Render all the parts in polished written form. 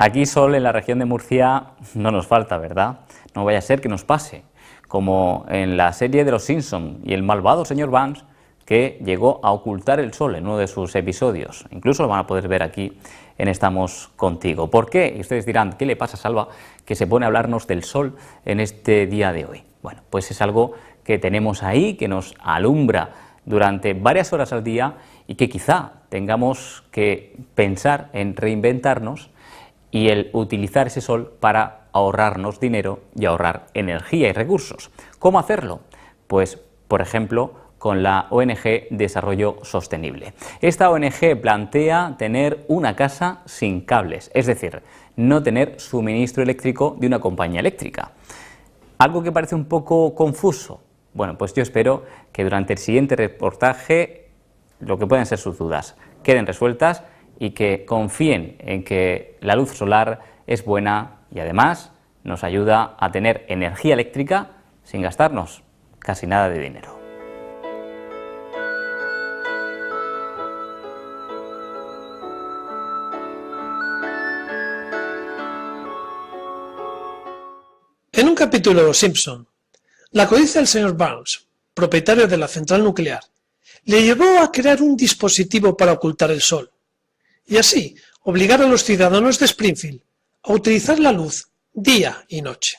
Aquí sol en la región de Murcia no nos falta, ¿verdad? No vaya a ser que nos pase, como en la serie de Los Simpson y el malvado señor Burns, que llegó a ocultar el sol en uno de sus episodios. Incluso lo van a poder ver aquí en Estamos Contigo. ¿Por qué? Y ustedes dirán, ¿qué le pasa a Salva que se pone a hablarnos del sol en este día de hoy? Bueno, pues es algo que tenemos ahí, que nos alumbra durante varias horas al día y que quizá tengamos que pensar en reinventarnos y el utilizar ese sol para ahorrarnos dinero y ahorrar energía y recursos. ¿Cómo hacerlo? Pues, por ejemplo, con la ONG Desarrollo Sostenible. Esta ONG plantea tener una casa sin cables, es decir, no tener suministro eléctrico de una compañía eléctrica. ¿Algo que parece un poco confuso? Bueno, pues yo espero que durante el siguiente reportaje lo que pueden ser sus dudas queden resueltas y que confíen en que la luz solar es buena y además nos ayuda a tener energía eléctrica sin gastarnos casi nada de dinero. En un capítulo de Los Simpson, la codicia del señor Burns, propietario de la central nuclear, le llevó a crear un dispositivo para ocultar el sol y así obligar a los ciudadanos de Springfield a utilizar la luz día y noche.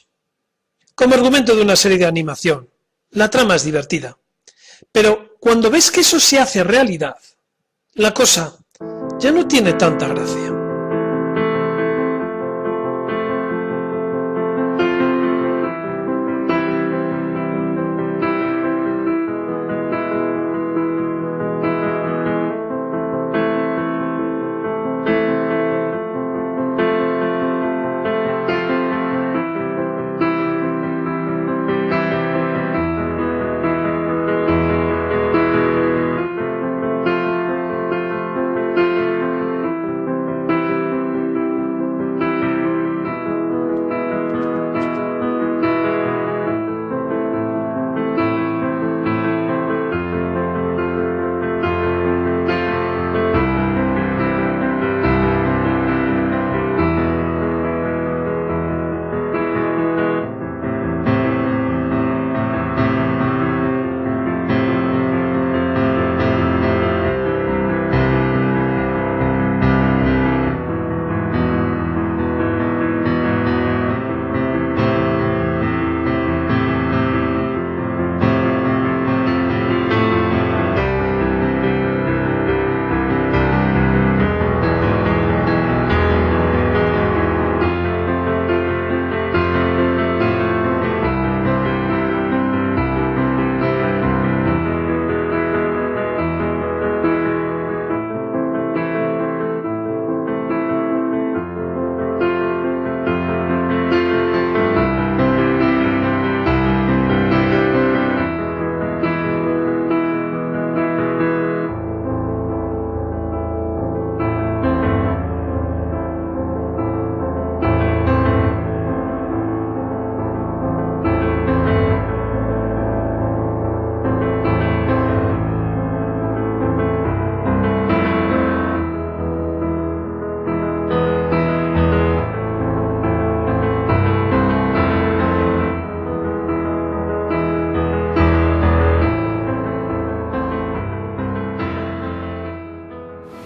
Como argumento de una serie de animación, la trama es divertida, pero cuando ves que eso se hace realidad, la cosa ya no tiene tanta gracia.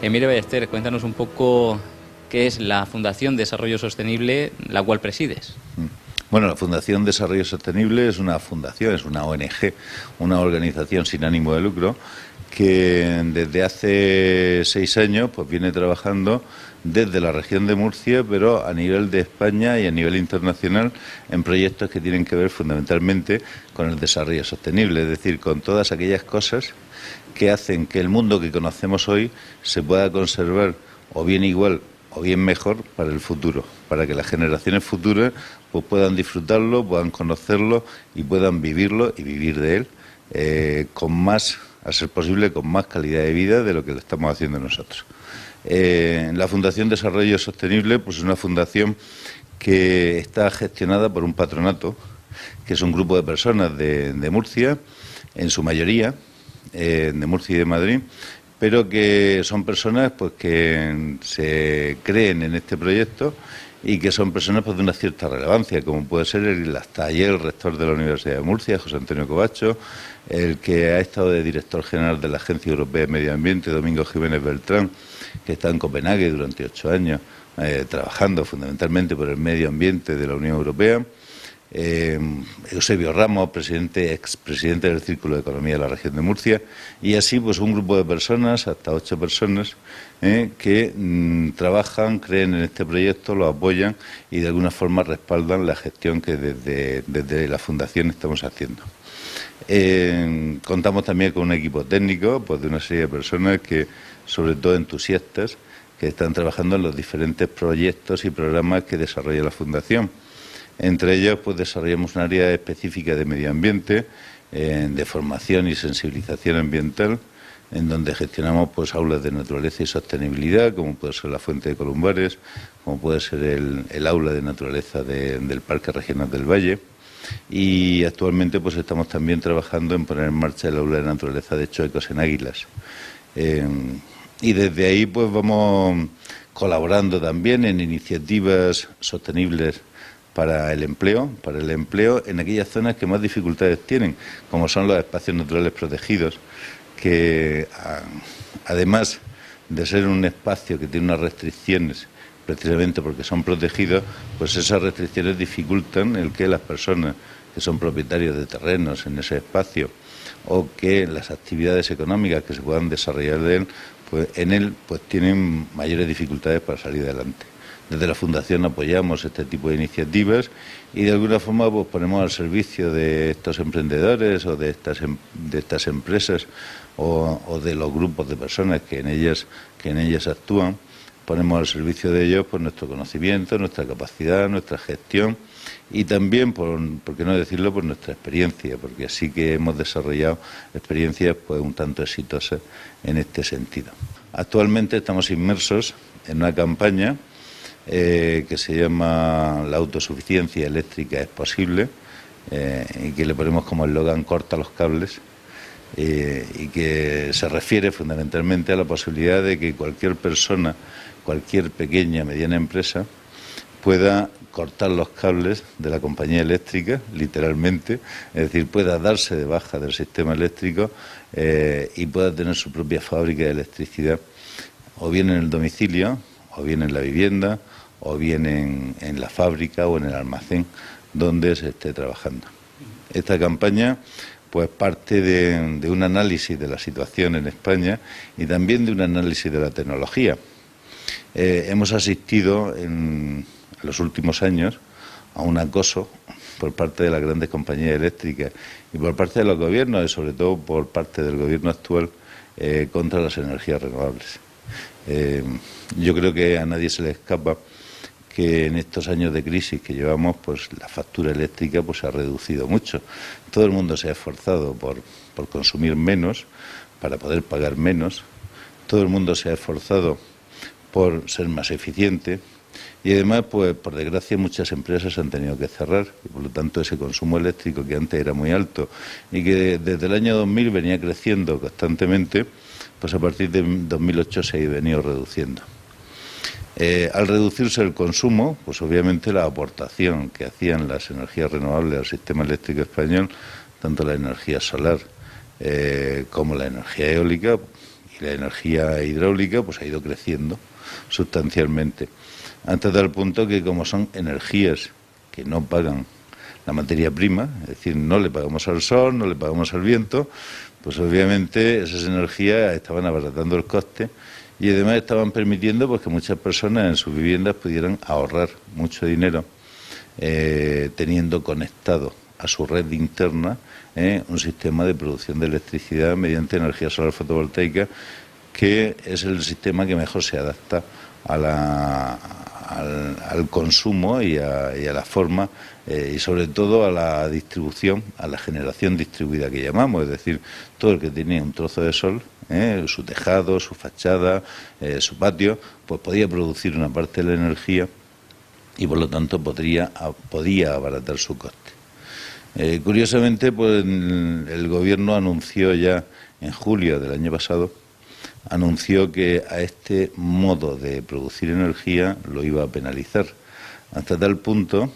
Emilio Ballester, cuéntanos un poco qué es la Fundación Desarrollo Sostenible, la cual presides. Bueno, la Fundación Desarrollo Sostenible es una fundación, es una ONG, una organización sin ánimo de lucro que desde hace 6 años pues viene trabajando desde la región de Murcia, pero a nivel de España y a nivel internacional en proyectos que tienen que ver fundamentalmente con el desarrollo sostenible, es decir, con todas aquellas cosas que hacen que el mundo que conocemos hoy se pueda conservar o bien igual o bien mejor para el futuro, para que las generaciones futuras pues puedan disfrutarlo, puedan conocerlo y puedan vivirlo y vivir de él con más, a ser posible, con más calidad de vida de lo que lo estamos haciendo nosotros. La Fundación Desarrollo Sostenible pues es una fundación que está gestionada por un patronato, que es un grupo de personas de Murcia, en su mayoría, de Murcia y de Madrid, pero que son personas pues que se creen en este proyecto y que son personas pues de una cierta relevancia, como puede ser hasta ayer el rector de la Universidad de Murcia, José Antonio Covacho, el que ha estado de director general de la Agencia Europea de Medio Ambiente, Domingo Jiménez Beltrán, que está en Copenhague durante 8 años, trabajando fundamentalmente por el medio ambiente de la Unión Europea. Eusebio Ramos, expresidente del Círculo de Economía de la región de Murcia, y así pues un grupo de personas, hasta 8 personas, que trabajan, creen en este proyecto, lo apoyan y de alguna forma respaldan la gestión que desde la Fundación estamos haciendo. Contamos también con un equipo técnico pues de una serie de personas que, sobre todo entusiastas, que están trabajando en los diferentes proyectos y programas que desarrolla la Fundación. Entre ellos, pues desarrollamos un área específica de medio ambiente, de formación y sensibilización ambiental, en donde gestionamos pues aulas de naturaleza y sostenibilidad, como puede ser la Fuente de Columbares, como puede ser el aula de naturaleza del Parque Regional del Valle. Y actualmente pues estamos también trabajando en poner en marcha el aula de naturaleza de Chuecos en Águilas. Y desde ahí pues vamos colaborando también en iniciativas sostenibles para el empleo en aquellas zonas que más dificultades tienen, como son los espacios naturales protegidos, que además de ser un espacio que tiene unas restricciones, precisamente porque son protegidos, pues esas restricciones dificultan el que las personas que son propietarios de terrenos en ese espacio o que las actividades económicas que se puedan desarrollar en él pues tienen mayores dificultades para salir adelante. Desde la Fundación apoyamos este tipo de iniciativas y de alguna forma pues ponemos al servicio de estos emprendedores o de estas empresas o de los grupos de personas que en ellas actúan, ponemos al servicio de ellos pues nuestro conocimiento, nuestra capacidad, nuestra gestión y también, por qué no decirlo, por nuestra experiencia, porque así que hemos desarrollado experiencias pues un tanto exitosas en este sentido. Actualmente estamos inmersos en una campaña que se llama La autosuficiencia eléctrica es posible, y que le ponemos como eslogan corta los cables, y que se refiere fundamentalmente a la posibilidad de que cualquier persona, cualquier pequeña, mediana empresa, pueda cortar los cables de la compañía eléctrica, literalmente, es decir, pueda darse de baja del sistema eléctrico y pueda tener su propia fábrica de electricidad, o bien en el domicilio, o bien en la vivienda, o bien en la fábrica o en el almacén donde se esté trabajando. Esta campaña pues parte de un análisis de la situación en España y también de un análisis de la tecnología. Hemos asistido en los últimos años a un acoso por parte de las grandes compañías eléctricas y por parte de los gobiernos, y sobre todo por parte del gobierno actual, contra las energías renovables. Yo creo que a nadie se le escapa que en estos años de crisis que llevamos, pues la factura eléctrica pues se ha reducido mucho. Todo el mundo se ha esforzado por consumir menos, para poder pagar menos. Todo el mundo se ha esforzado por ser más eficiente. Y además, pues por desgracia, muchas empresas han tenido que cerrar y por lo tanto ese consumo eléctrico que antes era muy alto y que desde el año 2000 venía creciendo constantemente, pues a partir de 2008 se ha venido reduciendo. Al reducirse el consumo, pues obviamente la aportación que hacían las energías renovables al sistema eléctrico español, tanto la energía solar como la energía eólica y la energía hidráulica, pues ha ido creciendo sustancialmente. Hasta tal punto que como son energías que no pagan la materia prima, es decir, no le pagamos al sol, no le pagamos al viento, pues obviamente esas energías estaban abaratando el coste y además estaban permitiendo pues que muchas personas en sus viviendas pudieran ahorrar mucho dinero teniendo conectado a su red interna un sistema de producción de electricidad mediante energía solar fotovoltaica, que es el sistema que mejor se adapta al consumo y a la forma y sobre todo a la distribución, a la generación distribuida que llamamos, es decir, todo el que tenía un trozo de sol, su tejado, su fachada, su patio, pues podía producir una parte de la energía y por lo tanto podía abaratar su coste. Curiosamente, pues el gobierno anunció ya en julio del año pasado anunció que a este modo de producir energía lo iba a penalizar, hasta tal punto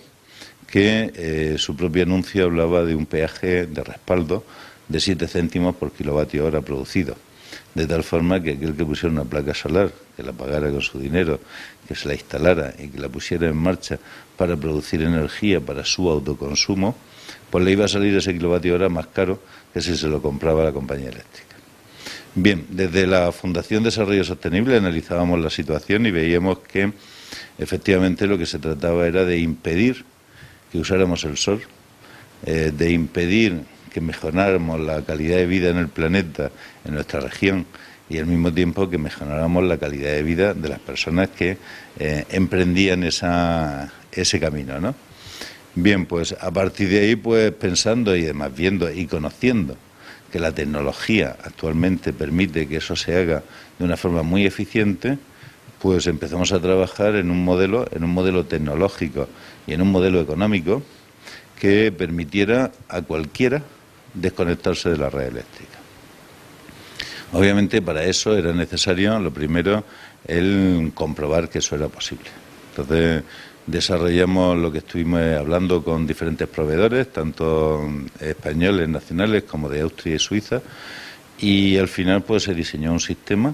que su propio anuncio hablaba de un peaje de respaldo de 7 céntimos por kilovatio hora producido, de tal forma que aquel que pusiera una placa solar, que la pagara con su dinero, que se la instalara y que la pusiera en marcha para producir energía para su autoconsumo, pues le iba a salir ese kilovatio hora más caro que si se lo compraba la compañía eléctrica. Bien, desde la Fundación Desarrollo Sostenible analizábamos la situación y veíamos que efectivamente lo que se trataba era de impedir que usáramos el sol, de impedir que mejoráramos la calidad de vida en el planeta, en nuestra región, y al mismo tiempo que mejoráramos la calidad de vida de las personas que emprendían ese camino, ¿no? Bien, pues a partir de ahí, pues pensando y además viendo y conociendo que la tecnología actualmente permite que eso se haga de una forma muy eficiente, pues empezamos a trabajar en un modelo tecnológico y en un modelo económico que permitiera a cualquiera desconectarse de la red eléctrica. Obviamente para eso era necesario, lo primero, el comprobar que eso era posible. Entonces desarrollamos lo que estuvimos hablando con diferentes proveedores, tanto españoles, nacionales, como de Austria y Suiza, y al final pues se diseñó un sistema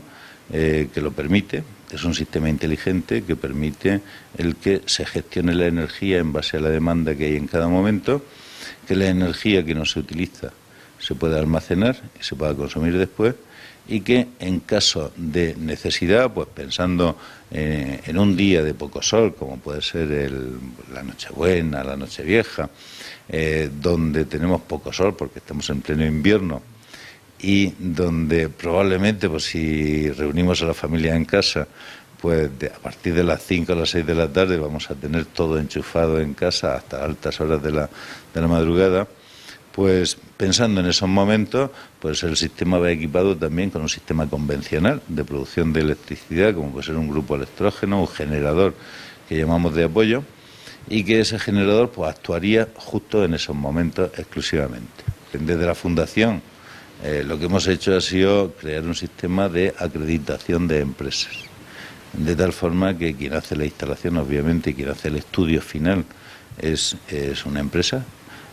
que lo permite. Es un sistema inteligente que permite el que se gestione la energía en base a la demanda que hay en cada momento, que la energía que no se utiliza se pueda almacenar y se pueda consumir después, y que en caso de necesidad, pues pensando en un día de poco sol, como puede ser la Nochebuena, la Nochevieja, donde tenemos poco sol porque estamos en pleno invierno, y donde probablemente, pues si reunimos a la familia en casa, pues a partir de las 5 o las 6 de la tarde vamos a tener todo enchufado en casa hasta altas horas de la madrugada, pues pensando en esos momentos, pues el sistema va equipado también con un sistema convencional de producción de electricidad, como puede ser un grupo electrógeno, un generador que llamamos de apoyo, y que ese generador pues actuaría justo en esos momentos exclusivamente. Desde la Fundación lo que hemos hecho ha sido crear un sistema de acreditación de empresas, de tal forma que quien hace la instalación, obviamente, y quien hace el estudio final es una empresa,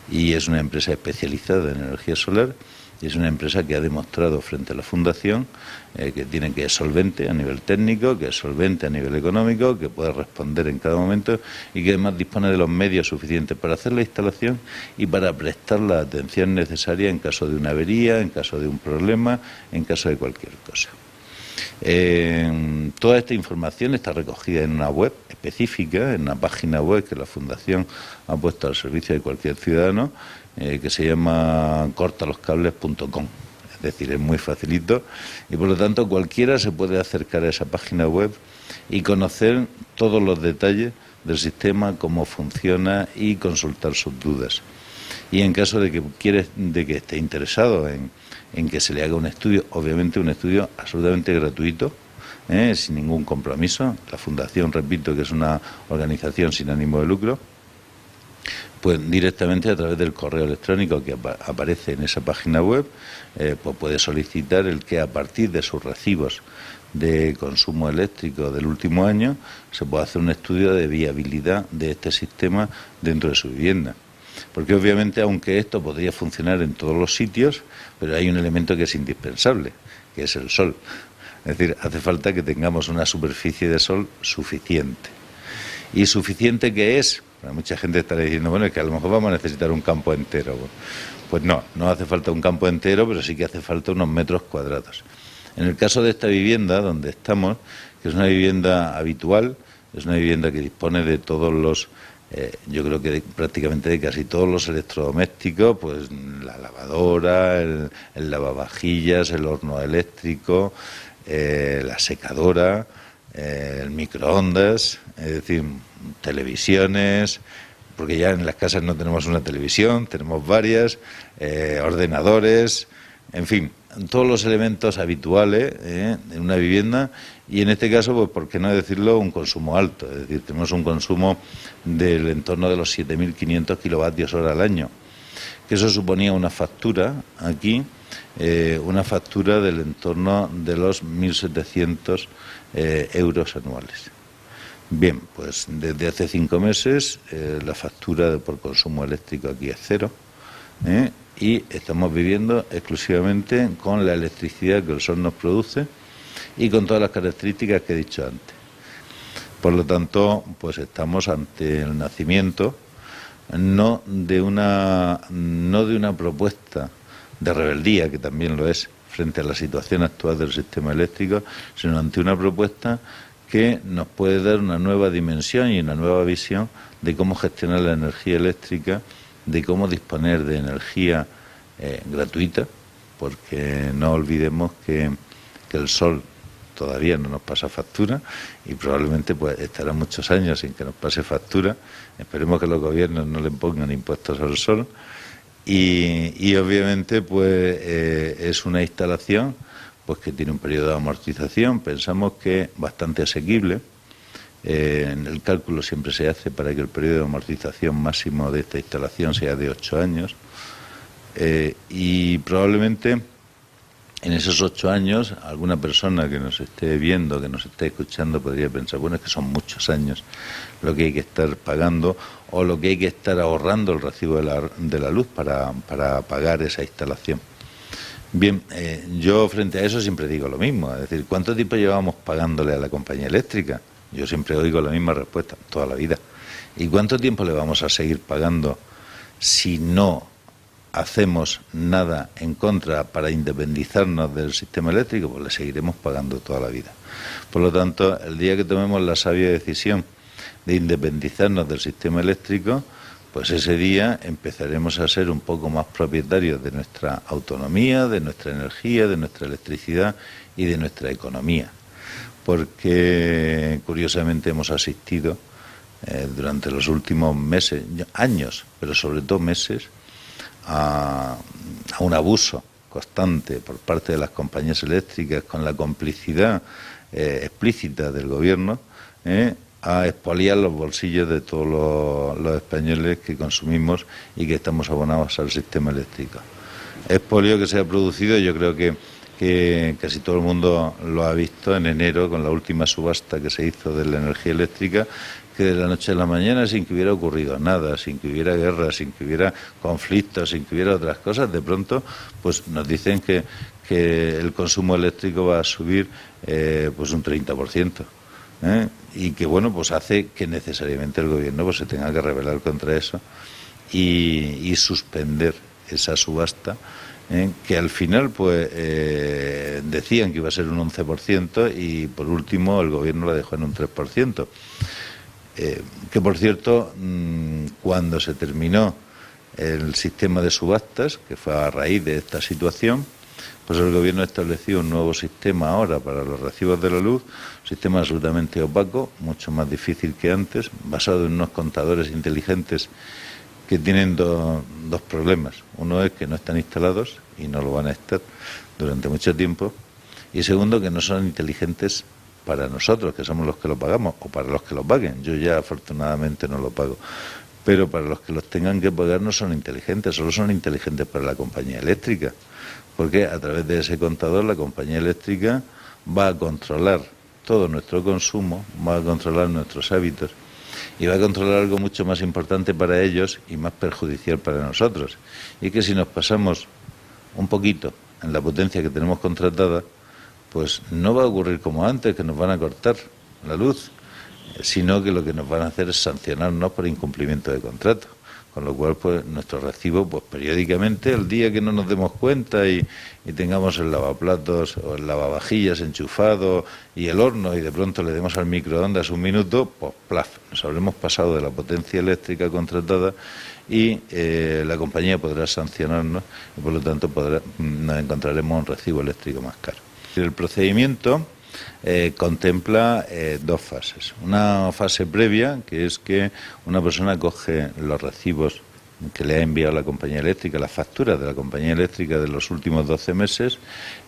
y es una empresa especializada en energía solar, y es una empresa que ha demostrado frente a la Fundación que es solvente a nivel técnico, que es solvente a nivel económico, que puede responder en cada momento y que además dispone de los medios suficientes para hacer la instalación y para prestar la atención necesaria en caso de una avería, en caso de un problema, en caso de cualquier cosa. Toda esta información está recogida en una web específica, en una página web que la Fundación ha puesto al servicio de cualquier ciudadano, que se llama cortaloscables.com. Es decir, es muy facilito y por lo tanto cualquiera se puede acercar a esa página web y conocer todos los detalles del sistema, cómo funciona y consultar sus dudas. Y en caso de que esté interesado en que se le haga un estudio, obviamente un estudio absolutamente gratuito, sin ningún compromiso. La Fundación, repito, que es una organización sin ánimo de lucro, pues directamente a través del correo electrónico que aparece en esa página web, pues puede solicitar el que a partir de sus recibos de consumo eléctrico del último año se pueda hacer un estudio de viabilidad de este sistema dentro de su vivienda. Porque obviamente, aunque esto podría funcionar en todos los sitios, pero hay un elemento que es indispensable, que es el sol. Es decir, hace falta que tengamos una superficie de sol suficiente. ¿Y suficiente qué es? Bueno, mucha gente estará diciendo, bueno, es que a lo mejor vamos a necesitar un campo entero. Pues no hace falta un campo entero, pero sí que hace falta unos metros cuadrados. En el caso de esta vivienda donde estamos, que es una vivienda habitual, es una vivienda que dispone de todos los... yo creo que prácticamente de casi todos los electrodomésticos, pues la lavadora, el lavavajillas, el horno eléctrico, la secadora, el microondas, es decir, televisiones, porque ya en las casas no tenemos una televisión, tenemos varias, ordenadores, en fin, todos los elementos habituales en una vivienda. Y en este caso, pues por qué no decirlo, un consumo alto. Es decir, tenemos un consumo del entorno de los 7.500 kilovatios hora al año, que eso suponía una factura aquí una factura del entorno de los 1.700 euros anuales. Bien, pues desde hace 5 meses la factura por consumo eléctrico aquí es cero, y estamos viviendo exclusivamente con la electricidad que el sol nos produce y con todas las características que he dicho antes. Por lo tanto, pues estamos ante el nacimiento no de una propuesta de rebeldía, que también lo es, frente a la situación actual del sistema eléctrico, sino ante una propuesta que nos puede dar una nueva dimensión y una nueva visión de cómo gestionar la energía eléctrica, de cómo disponer de energía gratuita, porque no olvidemos que el sol todavía no nos pasa factura y probablemente pues estará muchos años sin que nos pase factura. Esperemos que los gobiernos no le pongan impuestos al sol y obviamente pues es una instalación pues que tiene un periodo de amortización, pensamos que bastante asequible. En el cálculo siempre se hace para que el periodo de amortización máximo de esta instalación sea de 8 años y probablemente en esos 8 años alguna persona que nos esté viendo, que nos esté escuchando podría pensar, bueno, es que son muchos años lo que hay que estar pagando o lo que hay que estar ahorrando el recibo de la luz para pagar esa instalación. Bien, yo frente a eso siempre digo lo mismo, es decir, ¿cuánto tiempo llevamos pagándole a la compañía eléctrica? Yo siempre oigo la misma respuesta, toda la vida. ¿Y cuánto tiempo le vamos a seguir pagando si no hacemos nada en contra para independizarnos del sistema eléctrico? Pues le seguiremos pagando toda la vida. Por lo tanto, el día que tomemos la sabia decisión de independizarnos del sistema eléctrico, pues ese día empezaremos a ser un poco más propietarios de nuestra autonomía, de nuestra energía, de nuestra electricidad y de nuestra economía. Porque curiosamente hemos asistido durante los últimos meses, años, pero sobre todo meses, a un abuso constante por parte de las compañías eléctricas con la complicidad explícita del gobierno, a expoliar los bolsillos de todos los españoles que consumimos y que estamos abonados al sistema eléctrico. Expolio que se ha producido, yo creo que casi todo el mundo lo ha visto en enero con la última subasta que se hizo de la energía eléctrica, que de la noche a la mañana, sin que hubiera ocurrido nada, sin que hubiera guerra, sin que hubiera conflictos, sin que hubiera otras cosas, de pronto pues nos dicen que el consumo eléctrico va a subir pues un 30%. Y que bueno, pues hace que necesariamente el gobierno pues se tenga que rebelar contra eso y suspender esa subasta, que al final pues decían que iba a ser un 11% y por último el gobierno la dejó en un 3%. Que por cierto, cuando se terminó el sistema de subastas, que fue a raíz de esta situación, pues el gobierno estableció un nuevo sistema ahora para los recibos de la luz, un sistema absolutamente opaco, mucho más difícil que antes, basado en unos contadores inteligentes que tienen dos problemas. Uno es que no están instalados y no lo van a estar durante mucho tiempo, y segundo, que no son inteligentes para nosotros, que somos los que lo pagamos, o para los que lo paguen. Yo ya afortunadamente no lo pago, pero para los que los tengan que pagar no son inteligentes, solo son inteligentes para la compañía eléctrica, porque a través de ese contador la compañía eléctrica va a controlar todo nuestro consumo, va a controlar nuestros hábitos y va a controlar algo mucho más importante para ellos y más perjudicial para nosotros. Y que si nos pasamos un poquito en la potencia que tenemos contratada, pues no va a ocurrir como antes, que nos van a cortar la luz, sino que lo que nos van a hacer es sancionarnos por incumplimiento de contrato. Con lo cual, pues nuestro recibo, pues periódicamente, el día que no nos demos cuenta y tengamos el lavaplatos o el lavavajillas enchufado y el horno y de pronto le demos al microondas un minuto, pues plaf, nos habremos pasado de la potencia eléctrica contratada y la compañía podrá sancionarnos y por lo tanto nos encontraremos un recibo eléctrico más caro. El procedimiento contempla dos fases. Una fase previa, que es que una persona coge los recibos que le ha enviado la compañía eléctrica, las facturas de la compañía eléctrica de los últimos 12 meses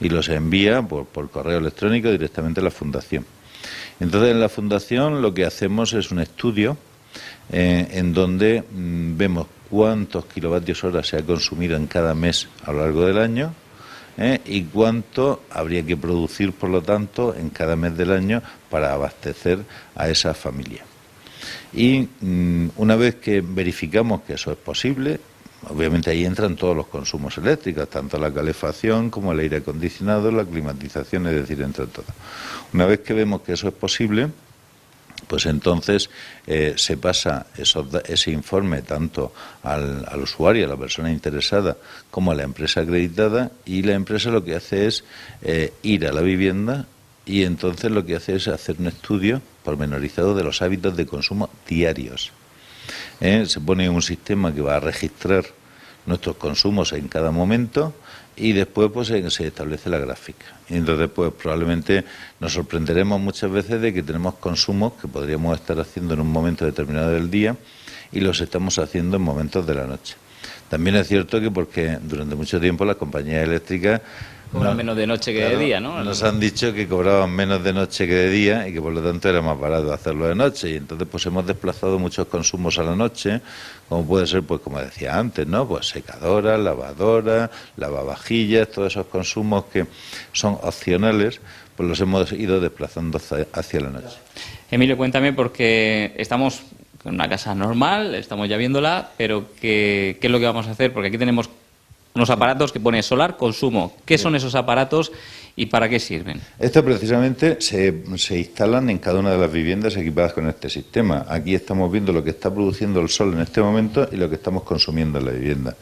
y los envía por correo electrónico directamente a la fundación. Entonces en la fundación lo que hacemos es un estudio en donde vemos cuántos kilovatios hora se ha consumido en cada mes a lo largo del año, y cuánto habría que producir, por lo tanto, en cada mes del año para abastecer a esa familia. Y una vez que verificamos que eso es posible, obviamente ahí entran todos los consumos eléctricos, tanto la calefacción como el aire acondicionado, la climatización, es decir, entre todo. Una vez que vemos que eso es posible, pues entonces se pasa ese informe tanto al usuario, a la persona interesada, como a la empresa acreditada, y la empresa lo que hace es ir a la vivienda y entonces lo que hace es hacer un estudio pormenorizado de los hábitos de consumo diarios. Se pone un sistema que va a registrar nuestros consumos en cada momento y después pues se establece la gráfica. Y entonces pues probablemente nos sorprenderemos muchas veces de que tenemos consumos que podríamos estar haciendo en un momento determinado del día y los estamos haciendo en momentos de la noche. También es cierto que porque durante mucho tiempo las compañías eléctricas cobran menos de noche que de día, ¿no? Nos han dicho que cobraban menos de noche que de día y que por lo tanto era más barato hacerlo de noche, y entonces pues hemos desplazado muchos consumos a la noche, como puede ser, pues como decía antes, ¿no? Pues secadoras, lavadoras, lavavajillas, todos esos consumos que son opcionales, pues los hemos ido desplazando hacia la noche. Emilio, cuéntame, porque estamos en una casa normal, estamos ya viéndola, pero ¿qué es lo que vamos a hacer? Porque aquí tenemos unos aparatos que pone solar consumo. ¿Qué son esos aparatos y para qué sirven? Estos precisamente se instalan en cada una de las viviendas equipadas con este sistema. Aquí estamos viendo lo que está produciendo el sol en este momento y lo que estamos consumiendo en la vivienda.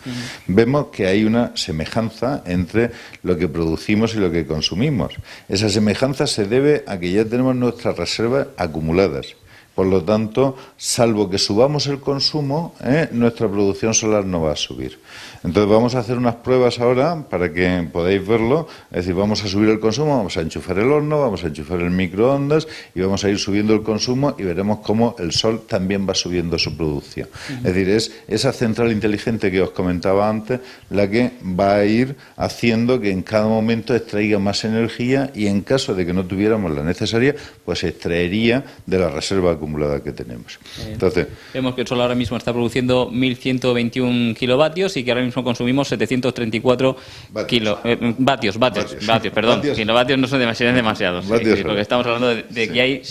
Vemos que hay una semejanza entre lo que producimos y lo que consumimos. Esa semejanza se debe a que ya tenemos nuestras reservas acumuladas. Por lo tanto, salvo que subamos el consumo, nuestra producción solar no va a subir. Entonces vamos a hacer unas pruebas ahora para que podáis verlo. Es decir, vamos a subir el consumo, vamos a enchufar el horno, vamos a enchufar el microondas y vamos a ir subiendo el consumo y veremos cómo el sol también va subiendo su producción. Es decir, es esa central inteligente que os comentaba antes la que va a ir haciendo que en cada momento extraiga más energía y en caso de que no tuviéramos la necesaria, pues se extraería de la reserva acumulada que tenemos. Entonces, vemos que el sol ahora mismo está produciendo 1.121 kilovatios y que ahora mismo consumimos 734 vatios, perdón. Vatios. Kilovatios no son demasiados. Porque estamos hablando de que hay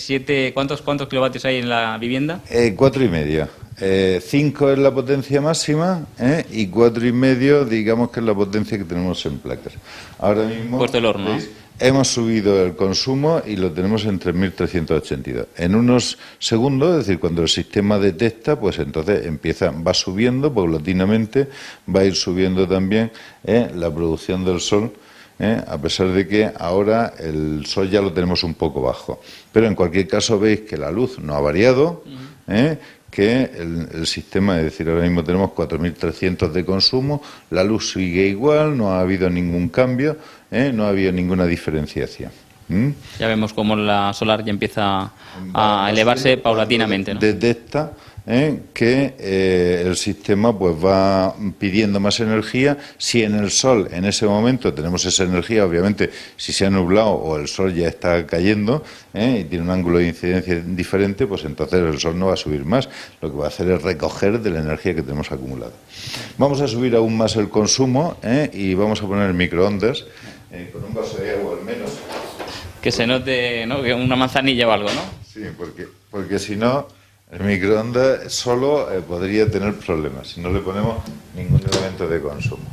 ¿cuántos kilovatios hay en la vivienda? 4,5. 5 es la potencia máxima y 4,5 digamos que es la potencia que tenemos en placas. Ahora mismo puesto el horno. ¿veis? Hemos subido el consumo y lo tenemos en 3.382. En unos segundos, es decir, cuando el sistema detecta, pues entonces va subiendo paulatinamente, va a ir subiendo también la producción del sol, a pesar de que ahora el sol ya lo tenemos un poco bajo. Pero en cualquier caso veis que la luz no ha variado, que el sistema, es decir, ahora mismo tenemos 4.300 de consumo, la luz sigue igual, no ha habido ningún cambio, no ha habido ninguna diferenciación. Ya vemos cómo la solar ya empieza a elevarse paulatinamente, ¿no? Detecta que el sistema pues va pidiendo más energía. Si en el sol en ese momento tenemos esa energía, obviamente si se ha nublado o el sol ya está cayendo y tiene un ángulo de incidencia diferente, pues entonces el sol no va a subir más, lo que va a hacer es recoger de la energía que tenemos acumulada. Vamos a subir aún más el consumo y vamos a poner microondas con un vaso de agua al menos. Que se note, ¿no?, que una manzanilla o algo, ¿no? Sí, porque si no, el microondas solo podría tener problemas si no le ponemos ningún elemento de consumo.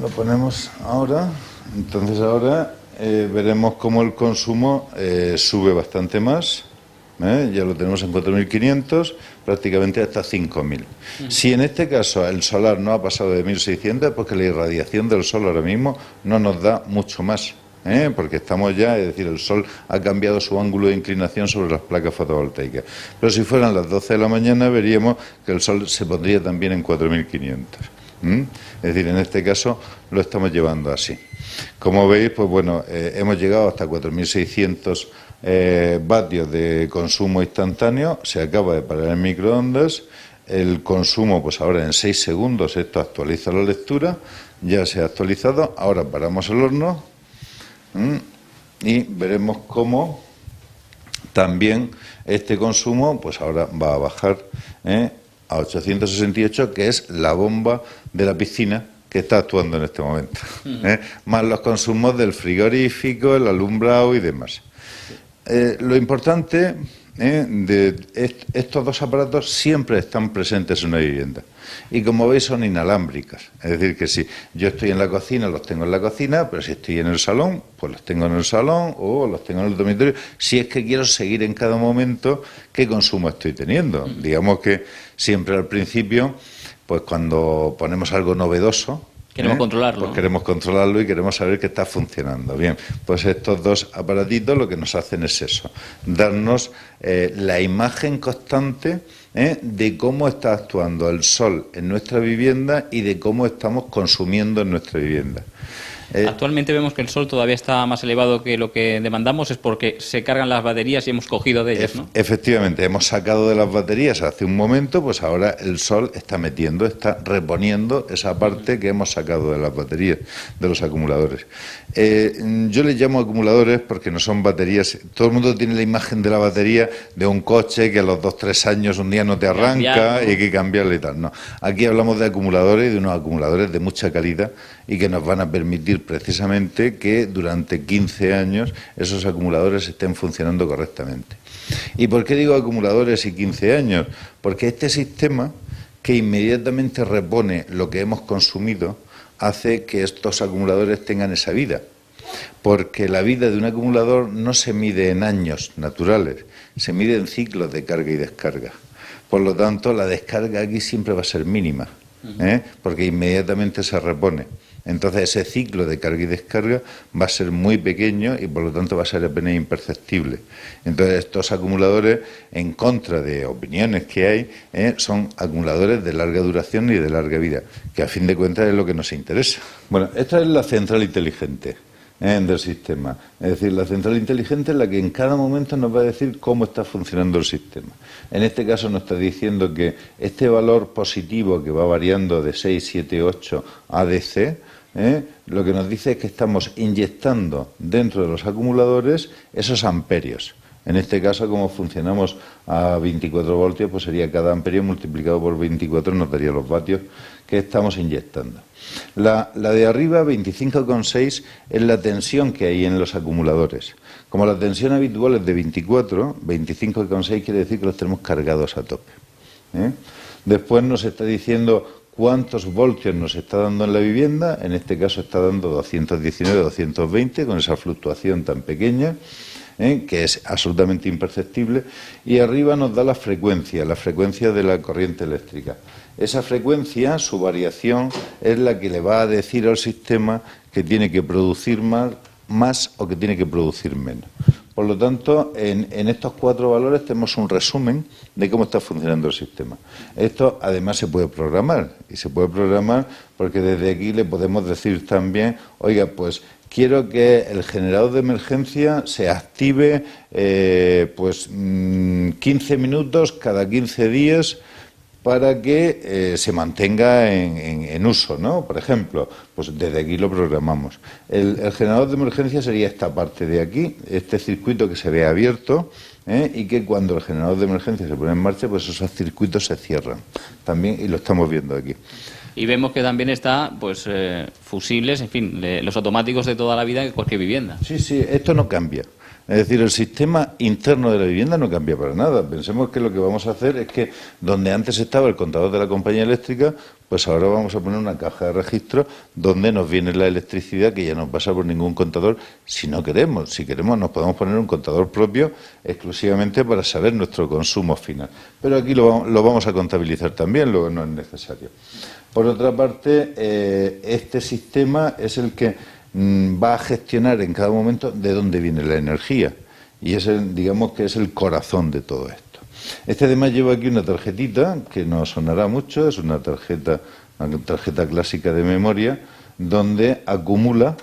Lo ponemos ahora, entonces ahora veremos cómo el consumo sube bastante más. Ya lo tenemos en 4.500, prácticamente hasta 5.000. Si en este caso el solar no ha pasado de 1.600, es porque la irradiación del sol ahora mismo no nos da mucho más. Porque estamos ya, es decir, el sol ha cambiado su ángulo de inclinación sobre las placas fotovoltaicas. Pero si fueran las 12 de la mañana veríamos que el sol se pondría también en 4.500. Es decir, en este caso lo estamos llevando así. Como veis, pues bueno, hemos llegado hasta 4.600 vatios de consumo instantáneo. Se acaba de parar el microondas. El consumo, pues ahora en 6 segundos esto actualiza la lectura. Ya se ha actualizado. Ahora paramos el horno. Y veremos cómo también este consumo pues ahora va a bajar a 868, que es la bomba de la piscina que está actuando en este momento, más los consumos del frigorífico, el alumbrado y demás. Lo importante de estos dos aparatos siempre están presentes en una vivienda y, como veis, son inalámbricas. Es decir, que si yo estoy en la cocina, los tengo en la cocina, pero si estoy en el salón, pues los tengo en el salón o los tengo en el dormitorio, si es que quiero seguir en cada momento qué consumo estoy teniendo. Digamos que siempre al principio, pues cuando ponemos algo novedoso, queremos controlarlo. Pues queremos controlarlo y queremos saber que está funcionando. Bien, pues estos dos aparatitos lo que nos hacen es eso, darnos la imagen constante de cómo está actuando el sol en nuestra vivienda y de cómo estamos consumiendo en nuestra vivienda. Actualmente vemos que el sol todavía está más elevado que lo que demandamos, es porque se cargan las baterías y hemos cogido de ellas, ¿no? Efectivamente, hemos sacado de las baterías hace un momento, pues ahora el sol está reponiendo esa parte que hemos sacado de las baterías, de los acumuladores. Yo les llamo acumuladores porque no son baterías. Todo el mundo tiene la imagen de la batería de un coche que a los 2-3 años un día no te arranca y hay que cambiarle y tal. No, aquí hablamos de acumuladores y de unos acumuladores de mucha calidad y que nos van a permitir precisamente que durante 15 años esos acumuladores estén funcionando correctamente. ¿Y por qué digo acumuladores y 15 años? Porque este sistema, que inmediatamente repone lo que hemos consumido, hace que estos acumuladores tengan esa vida. Porque la vida de un acumulador no se mide en años naturales, se mide en ciclos de carga y descarga. Por lo tanto, la descarga aquí siempre va a ser mínima, porque inmediatamente se repone. Entonces ese ciclo de carga y descarga va a ser muy pequeño y por lo tanto va a ser apenas imperceptible. Entonces estos acumuladores, en contra de opiniones que hay, son acumuladores de larga duración y de larga vida, que a fin de cuentas es lo que nos interesa. Bueno, esta es la central inteligente del sistema. Es decir, la central inteligente es la que en cada momento nos va a decir cómo está funcionando el sistema. En este caso nos está diciendo que este valor positivo que va variando de 6, 7, 8 ADC, lo que nos dice es que estamos inyectando dentro de los acumuladores esos amperios. En este caso, como funcionamos a 24 voltios, pues sería cada amperio multiplicado por 24 nos daría los vatios que estamos inyectando. La de arriba, 25,6, es la tensión que hay en los acumuladores. Como la tensión habitual es de 24, 25,6 quiere decir que los tenemos cargados a tope. Después nos está diciendo cuántos voltios nos está dando en la vivienda. En este caso está dando 219, 220, con esa fluctuación tan pequeña, que es absolutamente imperceptible. Y arriba nos da la frecuencia de la corriente eléctrica. Esa frecuencia, su variación, es la que le va a decir al sistema que tiene que producir más o que tiene que producir menos. Por lo tanto, en estos 4 valores tenemos un resumen de cómo está funcionando el sistema. Esto además se puede programar, y se puede programar porque desde aquí le podemos decir también, oiga, pues quiero que el generador de emergencia se active 15 minutos cada 15 días para que se mantenga en uso, ¿no? Por ejemplo, pues desde aquí lo programamos. El generador de emergencia sería esta parte de aquí, este circuito que se ve abierto, y que cuando el generador de emergencia se pone en marcha, pues esos circuitos se cierran también, y lo estamos viendo aquí. Y vemos que también está, pues, fusibles, en fin, los automáticos de toda la vida de cualquier vivienda. Sí, esto no cambia. Es decir, el sistema interno de la vivienda no cambia para nada. Pensemos que lo que vamos a hacer es que donde antes estaba el contador de la compañía eléctrica, pues ahora vamos a poner una caja de registro donde nos viene la electricidad, que ya no pasa por ningún contador si no queremos. Si queremos nos podemos poner un contador propio exclusivamente para saber nuestro consumo final. Pero aquí lo vamos a contabilizar también, luego no es necesario. Por otra parte, este sistema es el que va a gestionar en cada momento de dónde viene la energía, y es digamos que es el corazón de todo esto. Este además lleva aquí una tarjetita que nos sonará mucho, es una tarjeta clásica de memoria, donde acumula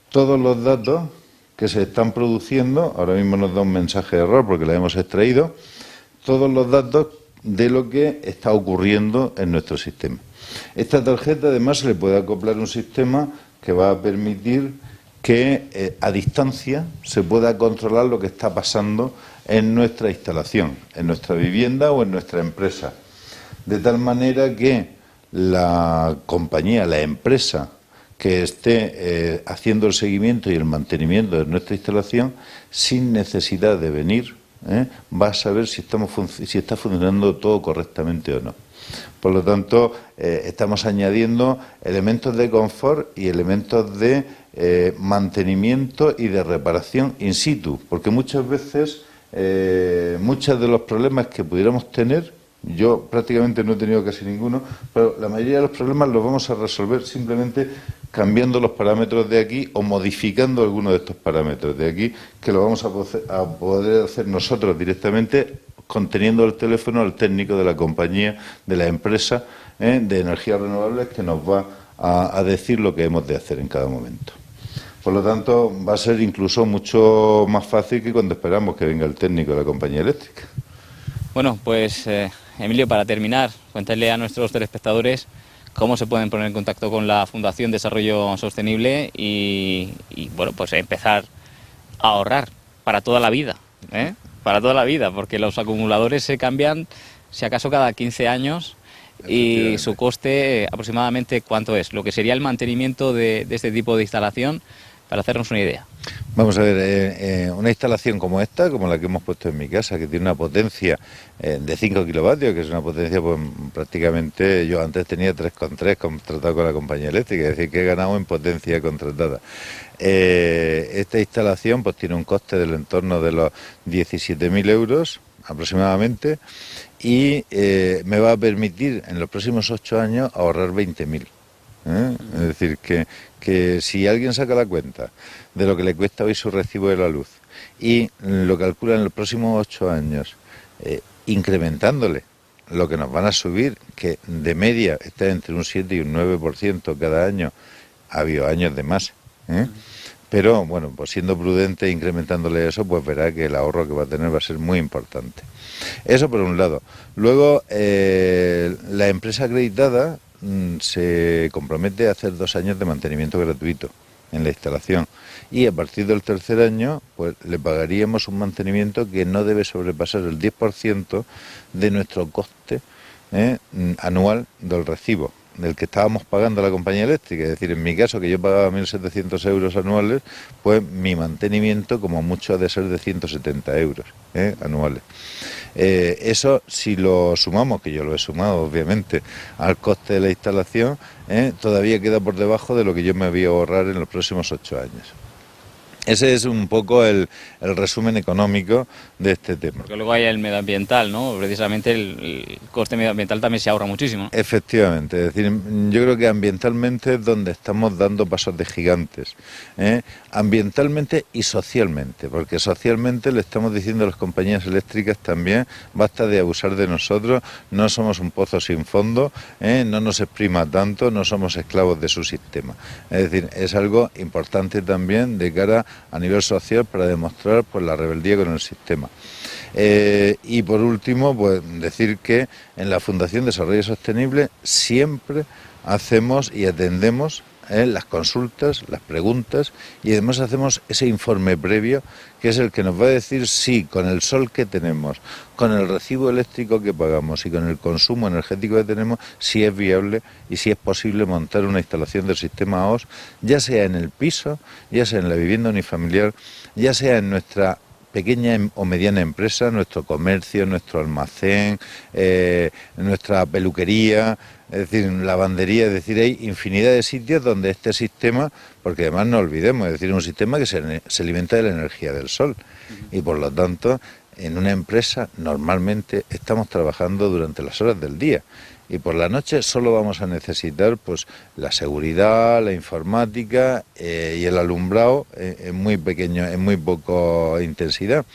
todos los datos que se están produciendo. Ahora mismo nos da un mensaje de error porque la hemos extraído, todos los datos de lo que está ocurriendo en nuestro sistema. Esta tarjeta además se le puede acoplar un sistema que va a permitir que a distancia se pueda controlar lo que está pasando en nuestra instalación, en nuestra vivienda o en nuestra empresa. De tal manera que la compañía, la empresa que esté haciendo el seguimiento y el mantenimiento de nuestra instalación, sin necesidad de venir, va a saber si está funcionando todo correctamente o no. Por lo tanto, estamos añadiendo elementos de confort y elementos de mantenimiento y de reparación in situ, porque muchas veces muchos de los problemas que pudiéramos tener, yo prácticamente no he tenido casi ninguno, pero la mayoría de los problemas los vamos a resolver simplemente cambiando los parámetros de aquí o modificando algunos de estos parámetros de aquí, que lo vamos a poder hacer nosotros directamente, conteniendo el teléfono al técnico de la compañía, de la empresa de energías renovables, que nos va a decir lo que hemos de hacer en cada momento. Por lo tanto, va a ser incluso mucho más fácil que cuando esperamos que venga el técnico de la compañía eléctrica. Bueno, pues Emilio, para terminar, cuéntale a nuestros telespectadores cómo se pueden poner en contacto con la Fundación Desarrollo Sostenible y bueno, pues empezar a ahorrar para toda la vida, para toda la vida, porque los acumuladores se cambian, si acaso, cada 15 años y su coste aproximadamente, ¿cuánto es? Lo que sería el mantenimiento de este tipo de instalación, para hacernos una idea. Vamos a ver, una instalación como esta, como la que hemos puesto en mi casa, que tiene una potencia de 5 kilovatios, que es una potencia, pues prácticamente, yo antes tenía 3,3 contratado con la compañía eléctrica, es decir, que he ganado en potencia contratada. Esta instalación pues tiene un coste del entorno de los 17.000 euros aproximadamente y me va a permitir en los próximos 8 años ahorrar 20.000. Es decir, que si alguien saca la cuenta de lo que le cuesta hoy su recibo de la luz y lo calcula en los próximos 8 años, incrementándole lo que nos van a subir, que de media está entre un 7 y un 9% cada año, ha habido años de más, pero bueno, pues siendo prudente e incrementándole eso, pues verá que el ahorro que va a tener va a ser muy importante. Eso por un lado. Luego, la empresa acreditada se compromete a hacer 2 años de mantenimiento gratuito en la instalación y a partir del tercer año pues le pagaríamos un mantenimiento que no debe sobrepasar el 10% de nuestro coste anual del recibo del que estábamos pagando a la compañía eléctrica. Es decir, en mi caso, que yo pagaba 1.700 euros anuales, pues mi mantenimiento como mucho ha de ser de 170 euros anuales. Eso, si lo sumamos, que yo lo he sumado obviamente, al coste de la instalación, todavía queda por debajo de lo que yo me voy a ahorrar en los próximos 8 años. Ese es un poco el resumen económico de este tema. Porque luego hay el medioambiental, ¿no? Precisamente el coste medioambiental también se ahorra muchísimo, ¿no? Efectivamente, es decir, yo creo que ambientalmente es donde estamos dando pasos de gigantes, ambientalmente y socialmente, porque socialmente le estamos diciendo a las compañías eléctricas también, basta de abusar de nosotros, no somos un pozo sin fondo, no nos exprima tanto, no somos esclavos de su sistema. Es decir, es algo importante también de cara a nivel social para demostrar pues la rebeldía con el sistema. Y por último, pues decir que en la Fundación Desarrollo Sostenible siempre hacemos y atendemos las consultas, las preguntas y además hacemos ese informe previo que es el que nos va a decir si con el sol que tenemos, con el recibo eléctrico que pagamos y con el consumo energético que tenemos, si es viable y si es posible montar una instalación del sistema AOS, ya sea en el piso, ya sea en la vivienda unifamiliar, ya sea en nuestra pequeña o mediana empresa, nuestro comercio, nuestro almacén, nuestra peluquería, es decir, lavandería, es decir, hay infinidad de sitios donde este sistema, porque además no olvidemos, es decir, un sistema que se alimenta de la energía del sol y por lo tanto en una empresa normalmente estamos trabajando durante las horas del día y por la noche solo vamos a necesitar pues la seguridad, la informática y el alumbrado en muy pequeño, en muy poca intensidad.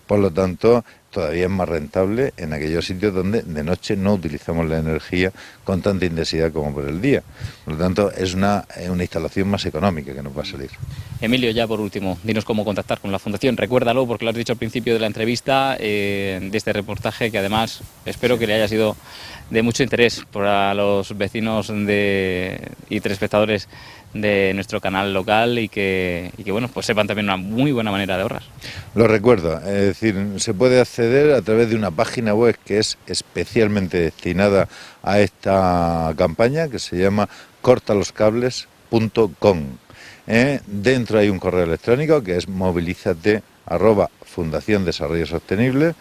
Por lo tanto, todavía es más rentable en aquellos sitios donde de noche no utilizamos la energía con tanta intensidad como por el día. Por lo tanto, es una instalación más económica que nos va a salir. Emilio, ya por último, dinos cómo contactar con la Fundación. Recuérdalo, porque lo has dicho al principio de la entrevista, de este reportaje, que además espero que le haya sido de mucho interés. interés para los vecinos y telespectadores de nuestro canal local y que bueno, pues sepan también una muy buena manera de ahorrar. Lo recuerdo, es decir, se puede acceder a través de una página web que es especialmente destinada a esta campaña, que se llama cortaloscables.com. Dentro hay un correo electrónico que es movilizate@Fundación Desarrollo Sostenible,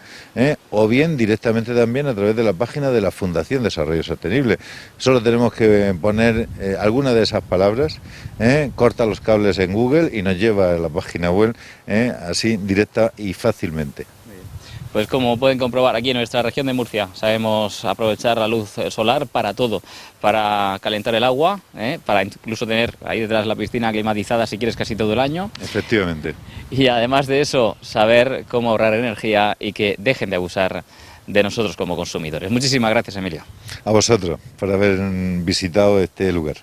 o bien directamente también a través de la página de la Fundación Desarrollo Sostenible. Solo tenemos que poner alguna de esas palabras, corta los cables en Google y nos lleva a la página web, así directa y fácilmente. Pues como pueden comprobar, aquí en nuestra región de Murcia sabemos aprovechar la luz solar para todo, para calentar el agua, para incluso tener ahí detrás la piscina climatizada si quieres casi todo el año. Efectivamente. Y además de eso, saber cómo ahorrar energía y que dejen de abusar de nosotros como consumidores. Muchísimas gracias, Emilio. A vosotros por haber visitado este lugar.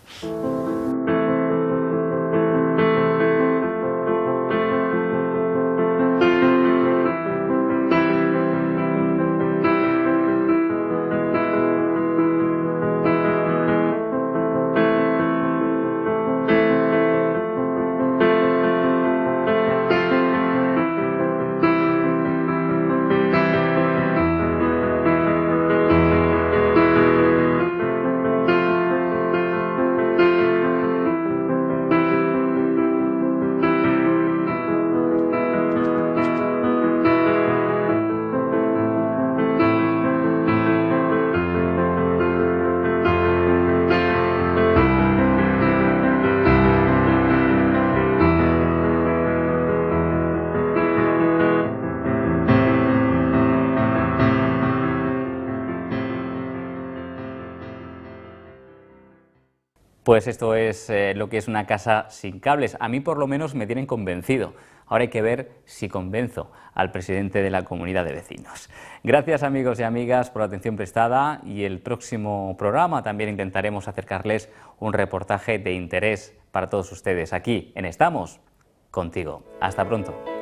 Pues esto es lo que es una casa sin cables. A mí por lo menos me tienen convencido. Ahora hay que ver si convenzo al presidente de la comunidad de vecinos. Gracias amigos y amigas por la atención prestada, y el próximo programa también intentaremos acercarles un reportaje de interés para todos ustedes aquí en Estamos Contigo. Hasta pronto.